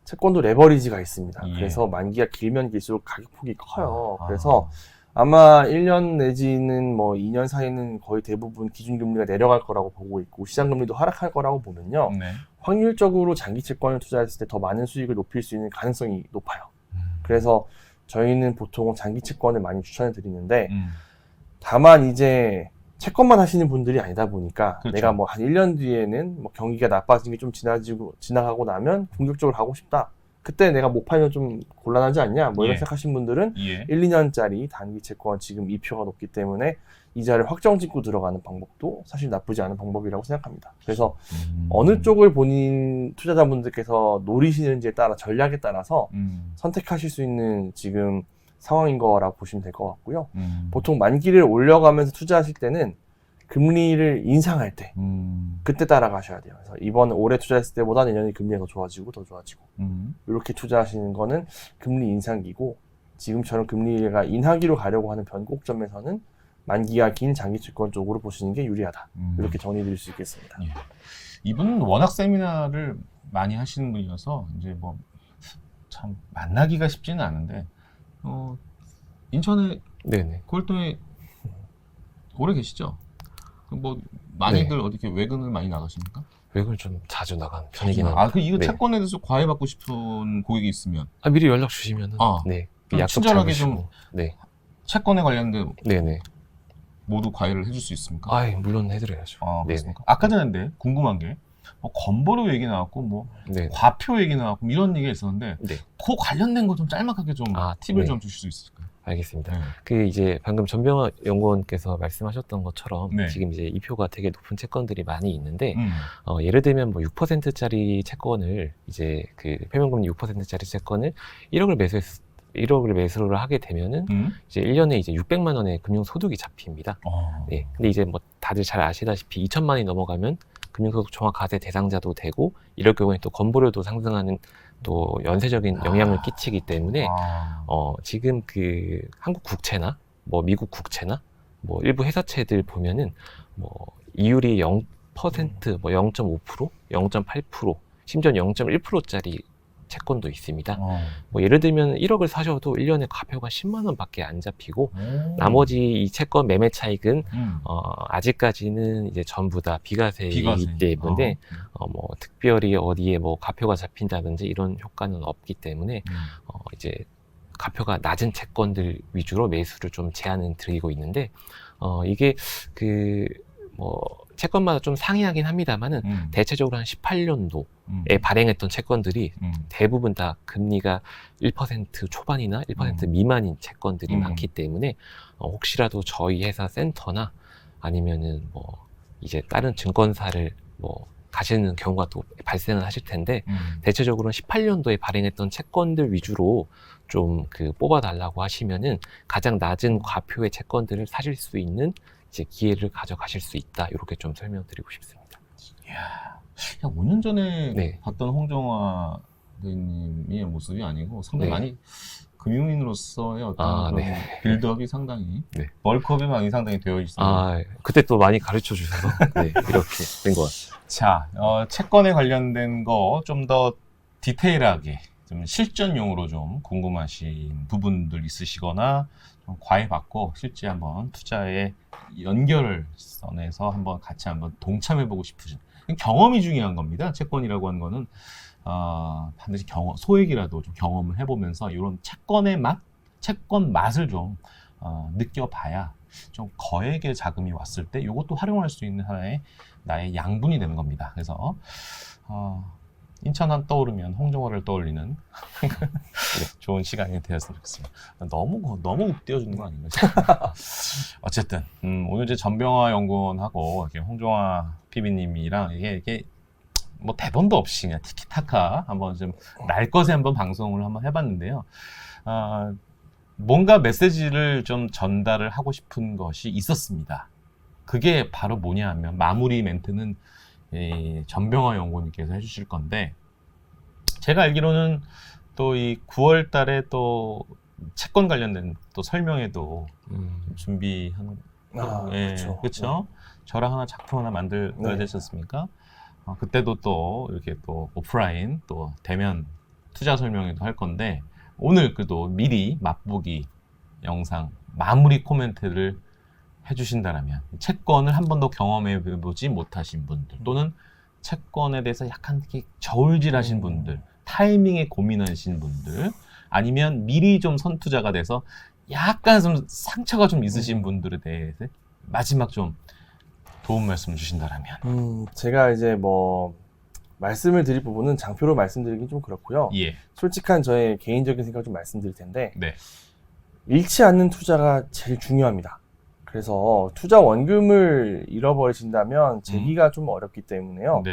채권도 레버리지가 있습니다. 예. 그래서 만기가 길면 길수록 가격폭이 커요. 그래서 아마 1년 내지는 뭐 2년 사이는 거의 대부분 기준금리가 내려갈 거라고 보고 있고 시장금리도 하락할 거라고 보면요. 확률적으로 장기 채권을 투자했을 때 더 많은 수익을 높일 수 있는 가능성이 높아요. 그래서 저희는 보통 장기 채권을 많이 추천해 드리는데 다만 이제 채권만 하시는 분들이 아니다 보니까 그렇죠. 내가 뭐 한 1년 뒤에는 뭐 경기가 나빠진 게 좀 지나가고 나면 본격적으로 하고 싶다. 그때 내가 못 팔면 좀 곤란하지 않냐? 뭐 이런 생각하신 분들은 1, 2년짜리 단기 채권 지금 이표가 높기 때문에 이자를 확정 짓고 들어가는 방법도 사실 나쁘지 않은 방법이라고 생각합니다. 그래서 어느 쪽을 본인 투자자분들께서 노리시는지에 따라 전략에 따라서 선택하실 수 있는 지금 상황인 거라고 보시면 될 것 같고요. 보통 만기를 올려가면서 투자하실 때는 금리를 인상할 때 그때 따라가셔야 돼요. 그래서 이번 올해 투자했을 때보다 내년에 금리가 더 좋아지고 이렇게 투자하시는 거는 금리 인상기고 지금처럼 금리가 인하기로 가려고 하는 변곡점에서는 만기가 긴 장기 채권 쪽으로 보시는 게 유리하다. 이렇게 정리드릴 수 있겠습니다. 예. 이분은 워낙 세미나를 많이 하시는 분이어서 이제 뭐 참 만나기가 쉽지는 않은데 인천에 고일동에 오래 계시죠? 뭐 많이들 어디 외근을 많이 나가십니까? 외근을 좀 자주 나가는 편이긴 합니다. 합니다. 이거 채권에 대해서 과외받고 싶은 고객이 있으면 미리 연락 주시면은 약속 친절하게 잡으시고. 채권에 관련된 모두 과외를 해줄 수 있습니까? 물론 해드려야죠. 그렇습니까? 아까 전에 궁금한 게 건보료 얘기 나왔고 과표 얘기 나왔고 이런 얘기가 있었는데 그 관련된 거 좀 짤막하게 좀 팁을 좀 주실 수 있을까요? 알겠습니다. 이제 방금 전병헌 연구원께서 말씀하셨던 것처럼 지금 이제 이표가 되게 높은 채권들이 많이 있는데 예를 들면 뭐 6%짜리 채권을 이제 표면금리 6%짜리 채권을 1억을 매수를 하게 되면은 이제 1년에 이제 600만 원의 금융 소득이 잡힙니다. 근데 이제 뭐 다들 잘 아시다시피 2천만 원이 넘어가면 금융소득 종합과세 대상자도 되고 이럴 경우에 또 건보료도 상승하는 또 연쇄적인 영향을 끼치기 때문에 지금 한국 국채나 뭐 미국 국채나 뭐 일부 회사채들 보면은 뭐 이율이 0%, 뭐 0.5%, 0.8%, 심지어 0.1%짜리 채권도 있습니다. 뭐 예를 들면 1억을 사셔도 1년에 과표가 10만 원밖에 안 잡히고 나머지 이 채권 매매 차익은 아직까지는 이제 전부 다 비과세이기 때문에 뭐 특별히 어디에 뭐 과표가 잡힌다든지 이런 효과는 없기 때문에 이제 과표가 낮은 채권들 위주로 매수를 좀 제한을 드리고 있는데 이게 뭐 채권마다 좀 상이하긴 합니다만은 대체적으로 한 18년도에 발행했던 채권들이 대부분 다 금리가 1% 초반이나 1% 미만인 채권들이 많기 때문에 혹시라도 저희 회사 센터나 아니면은 뭐 이제 다른 증권사를 뭐 가시는 경우가 또 발생을 하실 텐데 대체적으로는 18년도에 발행했던 채권들 위주로 좀 뽑아달라고 하시면은 가장 낮은 과표의 채권들을 사실 수 있는 이제 기회를 가져가실 수 있다. 이렇게 좀 설명드리고 싶습니다. 이야, 5년 전에 네. 봤던 홍정화 대님의 모습이 아니고 상당히 많이 금융인으로서의 어떤 그런 빌드업이 상당히 벌크업이 많이 상당히 되어 있어요. 그때 또 많이 가르쳐 주셔서 이렇게 된 것 같아요. 자, 채권에 관련된 거 좀 더 디테일하게 좀 실전용으로 좀 궁금하신 부분들 있으시거나 좀 과외받고 실제 한번 투자에 연결선에서 한번 같이 한번 동참해보고 싶으신 경험이 중요한 겁니다. 채권이라고 하는 거는 반드시 소액이라도 좀 경험을 해보면서 이런 채권의 맛, 채권 맛을 좀 느껴봐야 좀 거액의 자금이 왔을 때 이것도 활용할 수 있는 하나의 나의 양분이 되는 겁니다. 그래서 인천 떠오르면 홍정화를 떠올리는 좋은 시간이 되었으면 좋겠습니다. 너무 띄워주는 거 아닌가 싶어요. 어쨌든 오늘 이제 전병화 연구원하고 이렇게 홍정화 PB님이랑 이게 뭐 대본도 없이 그냥 티키타카 한번 좀 날 것에 한번 방송을 한번 해봤는데요. 뭔가 메시지를 좀 전달을 하고 싶은 것이 있었습니다. 그게 바로 뭐냐 하면 마무리 멘트는 전병화 연구원님께서 해주실 건데 제가 알기로는 또 이 9월 달에 또 채권 관련된 또 설명회도 준비하는 그렇죠. 저랑 작품 하나 만들어야 되셨습니까? 그때도 또 이렇게 또 오프라인 또 대면 투자 설명회도 할 건데 오늘 그래도 미리 맛보기 영상 마무리 코멘트를 해주신다면 채권을 한 번도 경험해보지 못하신 분들 또는 채권에 대해서 약간 저울질하신 분들 타이밍에 고민하신 분들 아니면 미리 좀 선투자가 돼서 약간 좀 상처가 좀 있으신 분들에 대해서 마지막 좀 도움 말씀 주신다면 제가 이제 뭐 말씀을 드릴 부분은 장표로 말씀드리긴 좀 그렇고요. 솔직한 저의 개인적인 생각을 좀 말씀드릴 텐데 잃지 않는 투자가 제일 중요합니다. 그래서 투자 원금을 잃어버리신다면 재기가 좀 어렵기 때문에요.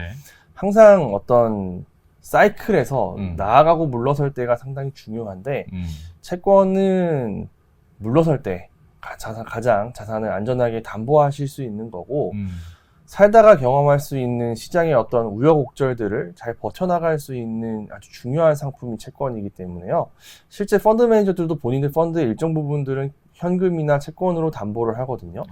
항상 어떤 사이클에서 나아가고 물러설 때가 상당히 중요한데 채권은 물러설 때 가장 자산을 안전하게 담보하실 수 있는 거고 살다가 경험할 수 있는 시장의 어떤 우여곡절들을 잘 버텨나갈 수 있는 아주 중요한 상품이 채권이기 때문에요. 실제 펀드 매니저들도 본인들 펀드의 일정 부분들은 현금이나 채권으로 담보를 하거든요.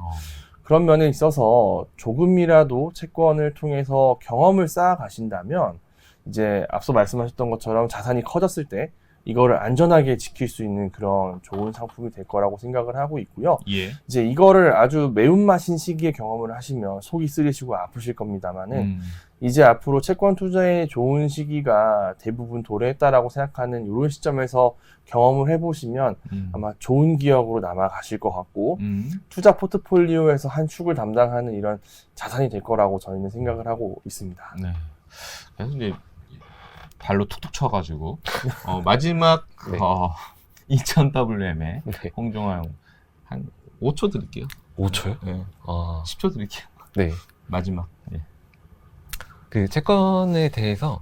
그런 면에 있어서 조금이라도 채권을 통해서 경험을 쌓아 가신다면 이제 앞서 말씀하셨던 것처럼 자산이 커졌을 때 이거를 안전하게 지킬 수 있는 그런 좋은 상품이 될 거라고 생각을 하고 있고요. 이제 이거를 아주 매운맛인 시기에 경험을 하시면 속이 쓰리시고 아프실 겁니다만은 이제 앞으로 채권 투자에 좋은 시기가 대부분 도래했다라고 생각하는 이런 시점에서 경험을 해보시면 아마 좋은 기억으로 남아가실 것 같고 투자 포트폴리오에서 한 축을 담당하는 이런 자산이 될 거라고 저희는 생각을 하고 있습니다. 그래서 이제 발로 툭툭 쳐가지고 마지막 2000WM에 홍정화 한 5초 드릴게요. 5초요? 10초 드릴게요. 마지막. 그 채권에 대해서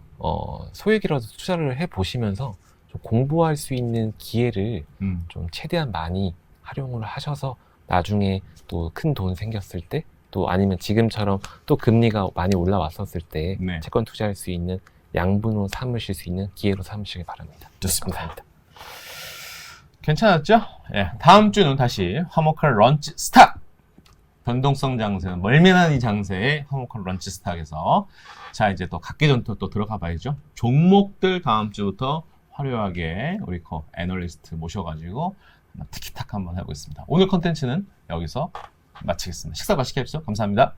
소액이라도 투자를 해 보시면서 좀 공부할 수 있는 기회를 좀 최대한 많이 활용을 하셔서 나중에 또 큰 돈 생겼을 때 또 아니면 지금처럼 또 금리가 많이 올라왔었을 때 채권 투자할 수 있는 양분으로 삼으실 수 있는 기회로 삼으시기 바랍니다. 좋습니다. 감사합니다. 괜찮았죠? 다음 주는 다시 화목한 런치 스탑! 변동성 장세는 멀미난 이 장세의 화목한 런치 스탁에서 자 이제 또 각계전투 또 들어가 봐야죠. 종목들 다음 주부터 화려하게 우리 애널리스트 모셔가지고 티키타카 한번 해보겠습니다. 오늘 컨텐츠는 여기서 마치겠습니다. 식사 맛있게 하십시오. 감사합니다.